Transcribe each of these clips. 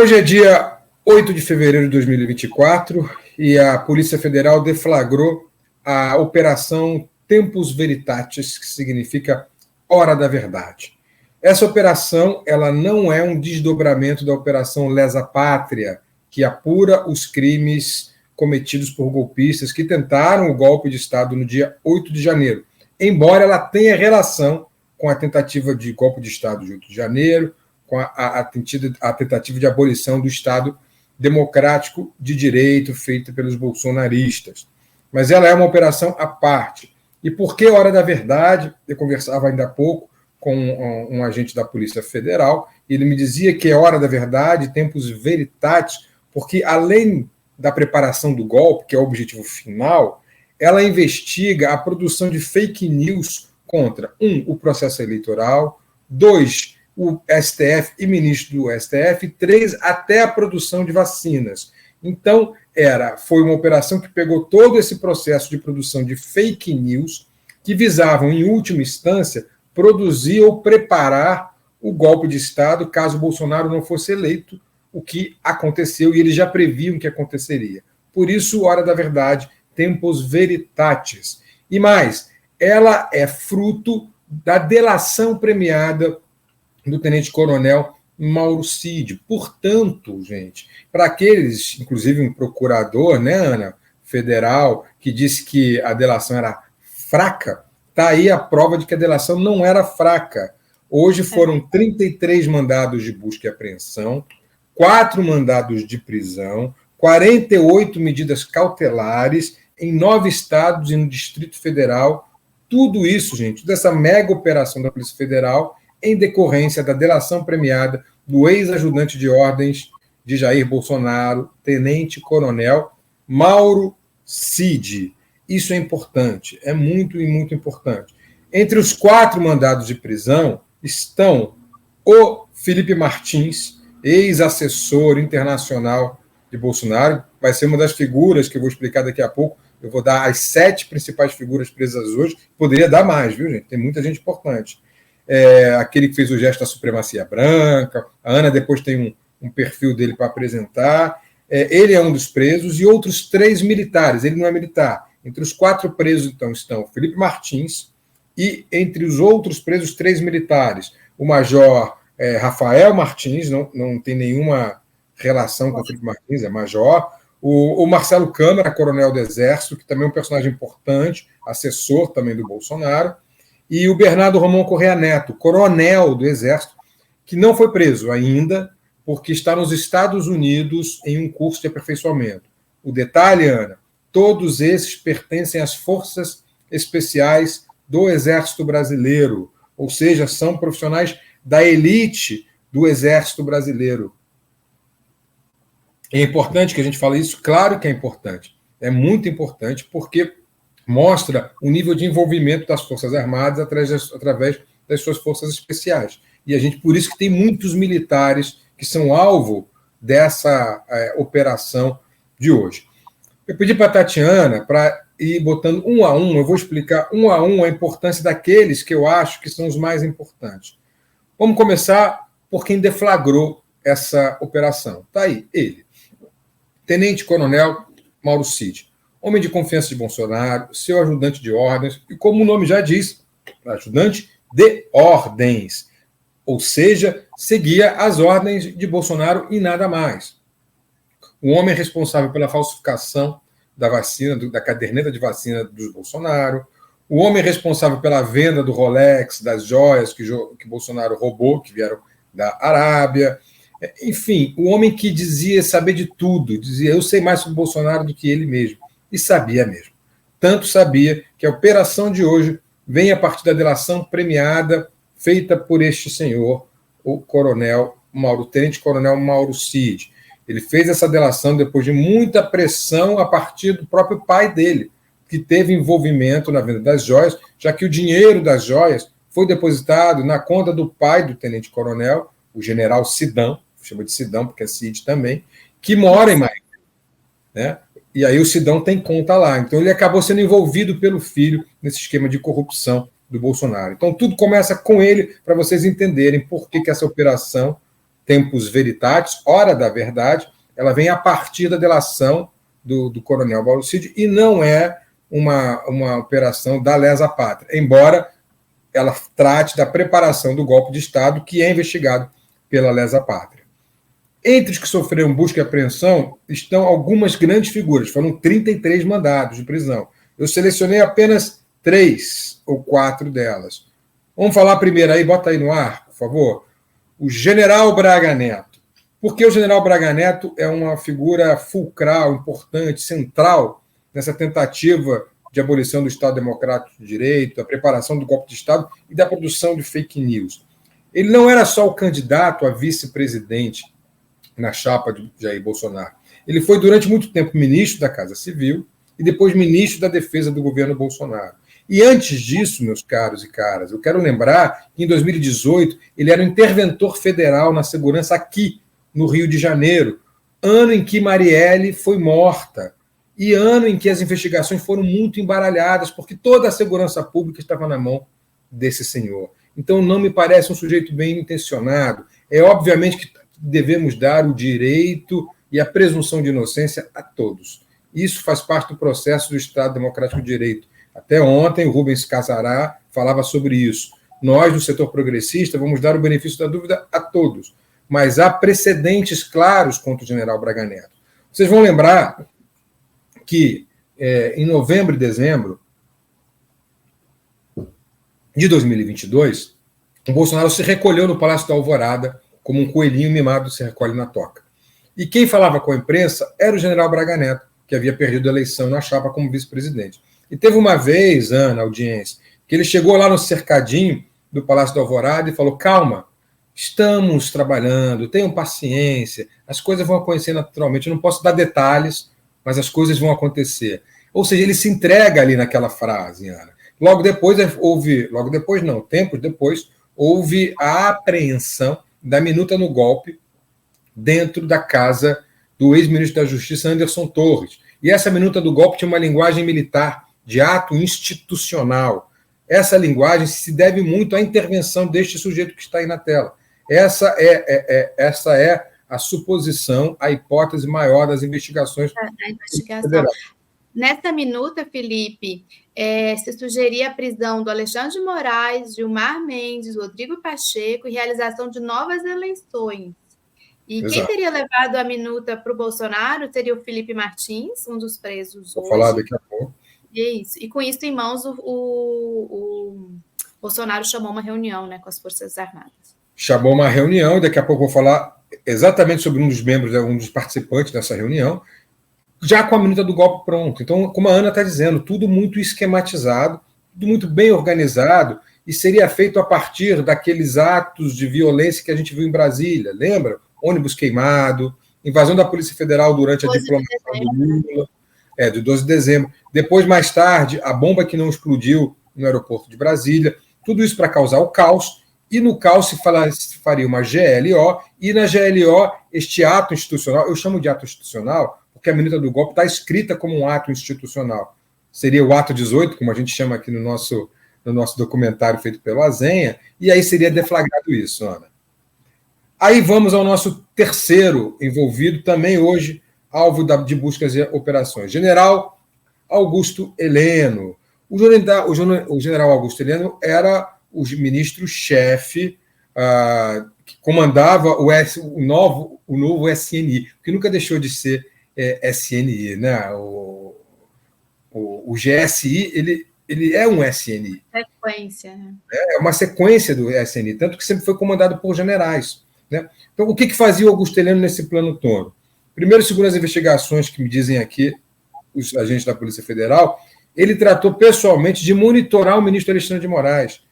Hoje é dia 8 de fevereiro de 2024 e a Polícia Federal deflagrou a Operação Tempus Veritatis, que significa Hora da Verdade. Essa operação ela não é um desdobramento da Operação Lesa Pátria, que apura os crimes cometidos por golpistas que tentaram o golpe de Estado no dia 8 de janeiro, embora ela tenha relação com a tentativa de golpe de Estado de 8 de janeiro, com a tentativa de abolição do Estado democrático de direito feita pelos bolsonaristas. Mas ela é uma operação à parte. E por que Hora da Verdade? Eu conversava ainda há pouco com um agente da Polícia Federal, e ele me dizia que é Hora da Verdade, Tempus Veritatis, porque além da preparação do golpe, que é o objetivo final, ela investiga a produção de fake news contra, o processo eleitoral, 2, o STF e ministro do STF, 3, até a produção de vacinas. Então, foi uma operação que pegou todo esse processo de produção de fake news que visavam, em última instância, produzir ou preparar o golpe de Estado caso Bolsonaro não fosse eleito, o que aconteceu e eles já previam que aconteceria. Por isso, Hora da Verdade, Tempus Veritatis. E mais, ela é fruto da delação premiada do tenente-coronel Mauro Cid. Portanto, gente, para aqueles, inclusive um procurador, né, Ana, federal, que disse que a delação era fraca, está aí a prova de que a delação não era fraca. Hoje foram 33 mandados de busca e apreensão, 4 mandados de prisão, 48 medidas cautelares em 9 estados e no Distrito Federal. Tudo isso, gente, dessa mega operação da Polícia Federal em decorrência da delação premiada do ex-ajudante de ordens de Jair Bolsonaro, tenente-coronel Mauro Cid. Isso é importante, é muito e muito importante. Entre os 4 mandados de prisão estão o Felipe Martins, ex-assessor internacional de Bolsonaro, vai ser uma das figuras que eu vou explicar daqui a pouco. Eu vou dar as 7 principais figuras presas hoje. Poderia dar mais, viu, gente? Tem muita gente importante. Aquele que fez o gesto da supremacia branca. A Ana depois tem um perfil dele para apresentar. Ele é um dos presos e outros 3 militares. Ele não é militar. Entre os 4 presos, então, estão Felipe Martins e, entre os outros presos, 3 militares. O major Rafael Martins, não tem nenhuma relação com o Felipe Martins, é major. O Marcelo Câmara, coronel do Exército, que também é um personagem importante, assessor também do Bolsonaro. E o Bernardo Romão Correia Neto, coronel do Exército, que não foi preso ainda, porque está nos Estados Unidos em um curso de aperfeiçoamento. O detalhe, Ana, todos esses pertencem às forças especiais do Exército Brasileiro, ou seja, são profissionais da elite do Exército Brasileiro. É importante que a gente fale isso? Claro que é importante. É muito importante, porque mostra o nível de envolvimento das Forças Armadas através das suas forças especiais. E a gente, por isso que tem muitos militares que são alvo dessa operação de hoje. Eu pedi para a Tatiana para ir botando um a um, eu vou explicar um a um a importância daqueles que eu acho que são os mais importantes. Vamos começar por quem deflagrou essa operação. Está aí, ele. Tenente-coronel Mauro Cid. Homem de confiança de Bolsonaro, seu ajudante de ordens, e como o nome já diz, ajudante de ordens. Ou seja, seguia as ordens de Bolsonaro e nada mais. O homem responsável pela falsificação da vacina, da caderneta de vacina dos Bolsonaro, o homem responsável pela venda do Rolex, das joias que Bolsonaro roubou, que vieram da Arábia. Enfim, o homem que dizia saber de tudo, dizia eu sei mais sobre Bolsonaro do que ele mesmo. E sabia mesmo. Tanto sabia que a operação de hoje vem a partir da delação premiada feita por este senhor, o tenente-coronel Mauro Cid. Ele fez essa delação depois de muita pressão a partir do próprio pai dele, que teve envolvimento na venda das joias, já que o dinheiro das joias foi depositado na conta do pai do tenente-coronel, o general Sidão, chama de Sidão porque é Cid também, que mora em Miami, né? E aí o Sidão tem conta lá. Então ele acabou sendo envolvido pelo filho nesse esquema de corrupção do Bolsonaro. Então tudo começa com ele, para vocês entenderem por que essa operação tempus veritatis, hora da verdade, ela vem a partir da delação do coronel Mauro Cid e não é uma operação da lesa pátria, embora ela trate da preparação do golpe de Estado, que é investigado pela lesa pátria. Entre os que sofreram busca e apreensão estão algumas grandes figuras, foram 33 mandados de prisão. Eu selecionei apenas 3 ou 4 delas. Vamos falar primeiro aí, bota aí no ar, por favor. O general Braga Neto. Porque o general Braga Neto é uma figura fulcral, importante, central nessa tentativa de abolição do Estado Democrático de Direito, da preparação do golpe de Estado e da produção de fake news. Ele não era só o candidato a vice-presidente na chapa de Jair Bolsonaro. Ele foi, durante muito tempo, ministro da Casa Civil e depois ministro da Defesa do governo Bolsonaro. E antes disso, meus caros e caras, eu quero lembrar que em 2018 ele era um interventor federal na segurança aqui, no Rio de Janeiro, ano em que Marielle foi morta e ano em que as investigações foram muito embaralhadas, porque toda a segurança pública estava na mão desse senhor. Então não me parece um sujeito bem intencionado. É obviamente que devemos dar o direito e a presunção de inocência a todos. Isso faz parte do processo do Estado Democrático de Direito. Até ontem, o Rubens Casará falava sobre isso. Nós, do setor progressista, vamos dar o benefício da dúvida a todos, mas há precedentes claros contra o general Braga Neto. Vocês vão lembrar que, em novembro e dezembro de 2022, o Bolsonaro se recolheu no Palácio da Alvorada como um coelhinho mimado se recolhe na toca. E quem falava com a imprensa era o general Braga Neto, que havia perdido a eleição na chapa como vice-presidente. E teve uma vez, Ana, audiência, que ele chegou lá no cercadinho do Palácio da Alvorada e falou: calma, estamos trabalhando, tenham paciência, as coisas vão acontecer naturalmente. Eu não posso dar detalhes, mas as coisas vão acontecer. Ou seja, ele se entrega ali naquela frase, Ana. Tempos depois, houve a apreensão da minuta no golpe dentro da casa do ex-ministro da Justiça, Anderson Torres. E essa minuta do golpe tinha uma linguagem militar, de ato institucional. Essa linguagem se deve muito à intervenção deste sujeito que está aí na tela. Essa é a suposição, a hipótese maior das investigações. Da investigação. Nessa minuta, Felipe, se sugeria a prisão do Alexandre de Moraes, Gilmar Mendes, Rodrigo Pacheco e realização de novas eleições. E Exato. Quem teria levado a minuta para o Bolsonaro seria o Felipe Martins, um dos presos Vou falar daqui a pouco. Isso. E com isso em mãos, o Bolsonaro chamou uma reunião, né, com as Forças Armadas. Chamou uma reunião, e daqui a pouco eu vou falar exatamente sobre um dos membros, um dos participantes dessa reunião, já com a minuta do golpe pronto. Então, como a Ana está dizendo, tudo muito esquematizado, tudo muito bem organizado, e seria feito a partir daqueles atos de violência que a gente viu em Brasília, lembra? Ônibus queimado, invasão da Polícia Federal durante a diplomação do Lula, de 12 de dezembro. Depois, mais tarde, a bomba que não explodiu no aeroporto de Brasília. Tudo isso para causar o caos, e no caos se faria uma GLO, e na GLO, este ato institucional, eu chamo de ato institucional, porque a minuta do golpe está escrita como um ato institucional. Seria o ato 18, como a gente chama aqui no nosso documentário feito pelo Azenha, e aí seria deflagrado isso, Ana. Aí vamos ao nosso terceiro envolvido, também hoje, alvo de buscas e operações. General Augusto Heleno. O general Augusto Heleno era o ministro-chefe que comandava o novo SNI, que nunca deixou de ser SNI, né? O GSI, ele é um SNI. Sequência. Né? É uma sequência do SNI, tanto que sempre foi comandado por generais. Né? Então, o que fazia o Augusto Heleno nesse plano todo? Primeiro, segundo as investigações que me dizem aqui, os agentes da Polícia Federal, ele tratou pessoalmente de monitorar o ministro Alexandre de Moraes.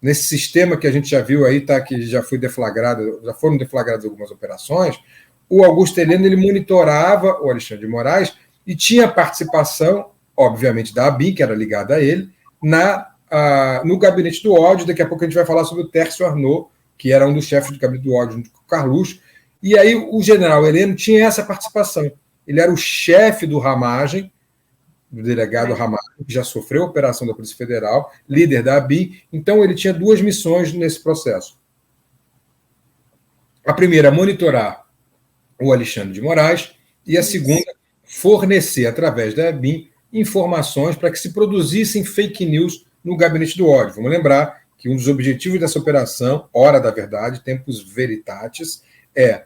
Nesse sistema que a gente já viu aí, que já foram deflagradas algumas operações, o Augusto Heleno ele monitorava o Alexandre de Moraes e tinha participação, obviamente, da ABIN, que era ligada a ele, no gabinete do ódio. Daqui a pouco a gente vai falar sobre o Tércio Arnaud, que era um dos chefes do gabinete do ódio, junto com o Carluxo. E aí o general Heleno tinha essa participação. Ele era o chefe do Ramagem, do delegado Ramagem, que já sofreu a operação da Polícia Federal, líder da ABIN. Então, ele tinha duas missões nesse processo. A primeira, monitorar o Alexandre de Moraes, e a segunda, fornecer, através da ABIN, informações para que se produzissem fake news no gabinete do ódio. Vamos lembrar que um dos objetivos dessa operação, Hora da Verdade, Tempus Veritatis, é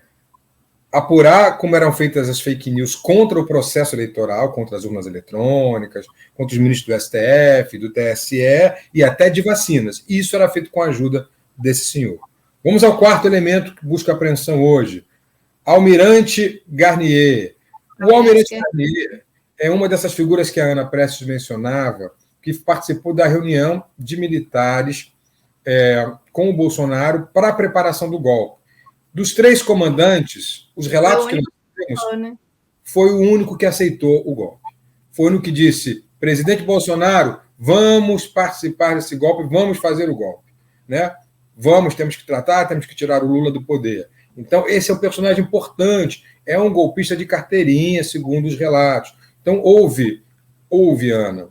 apurar como eram feitas as fake news contra o processo eleitoral, contra as urnas eletrônicas, contra os ministros do STF, do TSE e até de vacinas. E isso era feito com a ajuda desse senhor. Vamos ao quarto elemento que busca apreensão hoje. Almirante Garnier. O Almirante Garnier é uma dessas figuras que a Ana Prestes mencionava, que participou da reunião de militares com o Bolsonaro para a preparação do golpe. Dos 3 comandantes, os relatos que nós temos, foi o único que aceitou o golpe. Foi o único que disse, presidente Bolsonaro, vamos participar desse golpe, vamos fazer o golpe. Né? Temos que tratar, temos que tirar o Lula do poder. Então, esse é um personagem importante, é um golpista de carteirinha, segundo os relatos. Então, houve, Ana,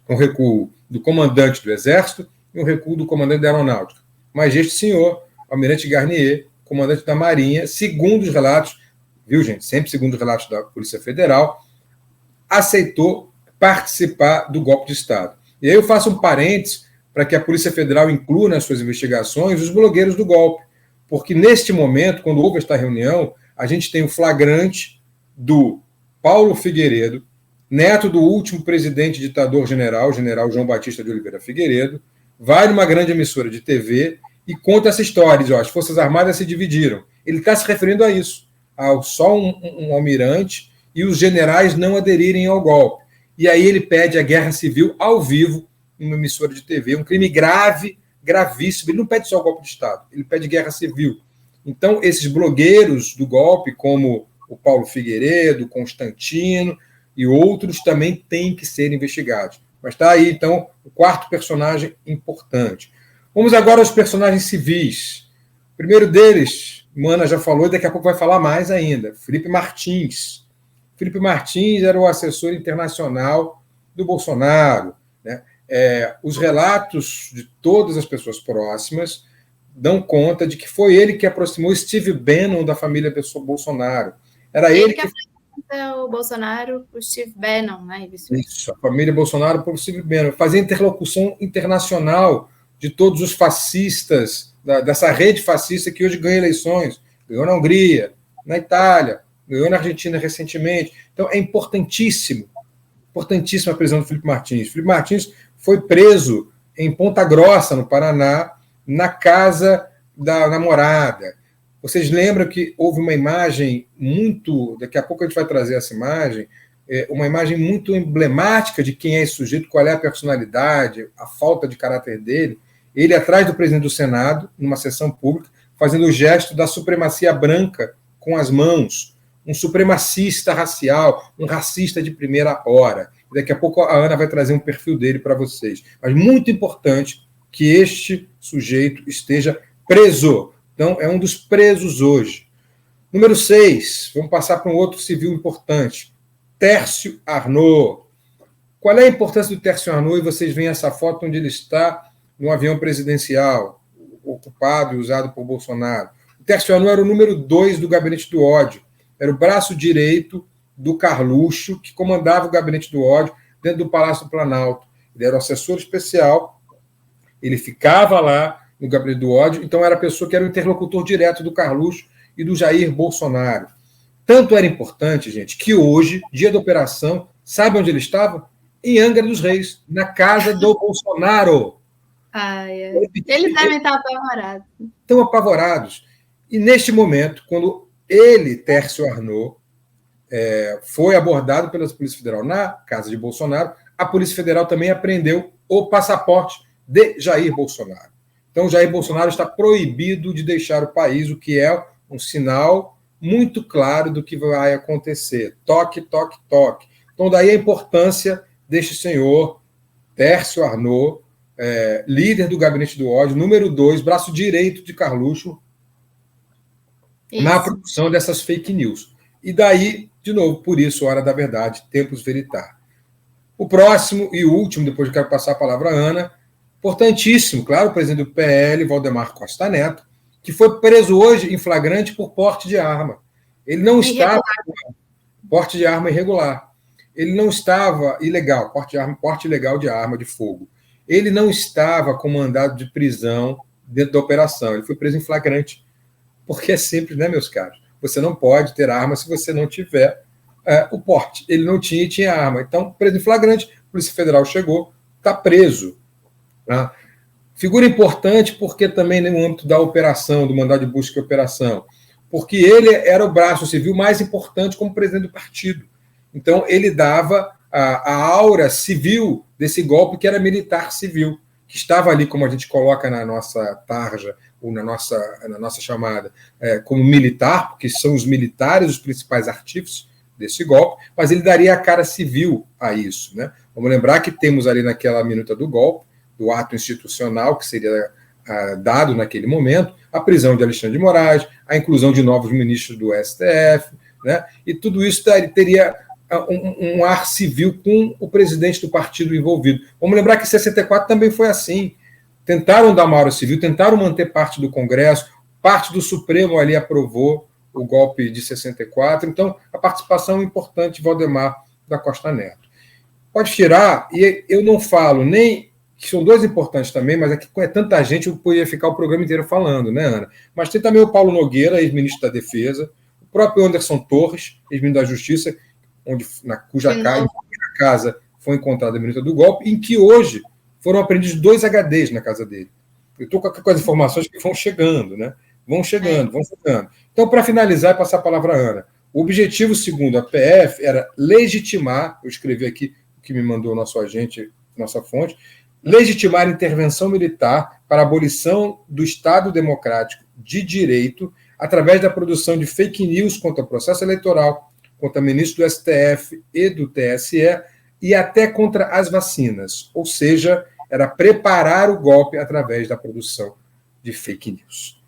um recuo do comandante do Exército e um recuo do comandante da Aeronáutica. Mas este senhor, Almirante Garnier, comandante da Marinha, segundo os relatos, viu, gente? Sempre segundo os relatos da Polícia Federal, aceitou participar do golpe de Estado. E aí eu faço um parênteses para que a Polícia Federal inclua nas suas investigações os blogueiros do golpe. Porque neste momento, quando houve esta reunião, a gente tem o flagrante do Paulo Figueiredo, neto do último presidente ditador-general, general João Batista de Oliveira Figueiredo, vai numa grande emissora de TV e conta essa história, diz, as Forças Armadas se dividiram. Ele está se referindo a isso, ao só um almirante e os generais não aderirem ao golpe. E aí ele pede a guerra civil ao vivo em uma emissora de TV, um crime grave, gravíssimo. Ele não pede só o golpe de Estado, ele pede guerra civil. Então, esses blogueiros do golpe, como o Paulo Figueiredo, Constantino e outros, também têm que ser investigados. Mas está aí, então, o quarto personagem importante. Vamos agora aos personagens civis. O primeiro deles, Mana já falou, e daqui a pouco vai falar mais ainda, Felipe Martins. Felipe Martins era o assessor internacional do Bolsonaro. Né? Os relatos de todas as pessoas próximas dão conta de que foi ele que aproximou Steve Bannon da família Bolsonaro. Era ele que o Bolsonaro para o Steve Bannon, né? Isso, a família Bolsonaro para o Steve Bannon. Fazia interlocução internacional de todos os fascistas, dessa rede fascista que hoje ganha eleições. Ganhou na Hungria, na Itália, ganhou na Argentina recentemente. Então, é importantíssima a prisão do Felipe Martins. Felipe Martins foi preso em Ponta Grossa, no Paraná, na casa da namorada. Vocês lembram que houve uma imagem muito... Daqui a pouco a gente vai trazer essa imagem, uma imagem muito emblemática de quem é esse sujeito, qual é a personalidade, a falta de caráter dele. Ele atrás do presidente do Senado, numa sessão pública, fazendo o gesto da supremacia branca com as mãos, um supremacista racial, um racista de primeira hora. Daqui a pouco a Ana vai trazer um perfil dele para vocês. Mas muito importante que este sujeito esteja preso. Então, é um dos presos hoje. Número 6, vamos passar para um outro civil importante, Tércio Arnaud. Qual é a importância do Tércio Arnaud? E vocês veem essa foto onde ele está no avião presidencial, ocupado e usado por Bolsonaro. O Tércio Arnaud era o número 2 do gabinete do ódio. Era o braço direito do Carluxo, que comandava o gabinete do ódio dentro do Palácio do Planalto. Ele era o assessor especial, ele ficava lá no gabinete do ódio, então era a pessoa que era o interlocutor direto do Carluxo e do Jair Bolsonaro. Tanto era importante, gente, que hoje, dia da operação, sabe onde ele estava? Em Angra dos Reis, na casa do Bolsonaro. Eles devem estar apavorados. Estão apavorados. E neste momento, quando ele, Tércio Arnaud, foi abordado pela Polícia Federal na casa de Bolsonaro, a Polícia Federal também apreendeu o passaporte de Jair Bolsonaro. Então, Jair Bolsonaro está proibido de deixar o país, o que é um sinal muito claro do que vai acontecer. Toque, toque, toque. Então, daí a importância deste senhor, Tércio Arnaud, líder do gabinete do ódio, número 2, braço direito de Carluxo, na produção dessas fake news. E daí, de novo, por isso, Hora da Verdade, Tempus Veritatis. O próximo e último, depois eu quero passar a palavra à Ana, importantíssimo, claro, o presidente do PL, Valdemar Costa Neto, que foi preso hoje em flagrante por porte de arma. Ele não estava... Porte de arma irregular. Ele não estava ilegal, porte ilegal de arma de fogo. Ele não estava com mandado de prisão dentro da operação. Ele foi preso em flagrante. Porque é simples, né, meus caros? Você não pode ter arma se você não tiver o porte. Ele não tinha e tinha arma. Então, preso em flagrante, a Polícia Federal chegou, está preso. Tá? Figura importante porque também no âmbito da operação, do mandado de busca e operação, porque ele era o braço civil mais importante como presidente do partido. Então, ele dava a aura civil desse golpe, que era militar civil, que estava ali, como a gente coloca na nossa tarja, ou na nossa chamada, como militar, porque são os militares os principais artífices desse golpe, mas ele daria a cara civil a isso. Né? Vamos lembrar que temos ali naquela minuta do golpe, do ato institucional que seria dado naquele momento, a prisão de Alexandre de Moraes, a inclusão de novos ministros do STF, né? E tudo isso teria um ar civil com o presidente do partido envolvido. Vamos lembrar que em 64 também foi assim. Tentaram dar uma aura civil, tentaram manter parte do Congresso, parte do Supremo ali aprovou o golpe de 64. Então, a participação importante de Valdemar da Costa Neto. Pode tirar, e eu não falo nem... que são dois importantes também, mas aqui é tanta gente, eu poderia ficar o programa inteiro falando, né, Ana? Mas tem também o Paulo Nogueira, ex-ministro da Defesa, o próprio Anderson Torres, ex-ministro da Justiça, cuja casa foi encontrada a minuta do golpe, em que hoje foram apreendidos 2 HDs na casa dele. Eu estou com as informações que vão chegando, né? Vão chegando. Então, para finalizar e passar a palavra à Ana, o objetivo, segundo a PF, era legitimar, eu escrevi aqui o que me mandou o nosso agente, nossa fonte, legitimar a intervenção militar para a abolição do Estado Democrático de Direito através da produção de fake news contra o processo eleitoral, contra ministro do STF e do TSE e até contra as vacinas. Ou seja, era preparar o golpe através da produção de fake news.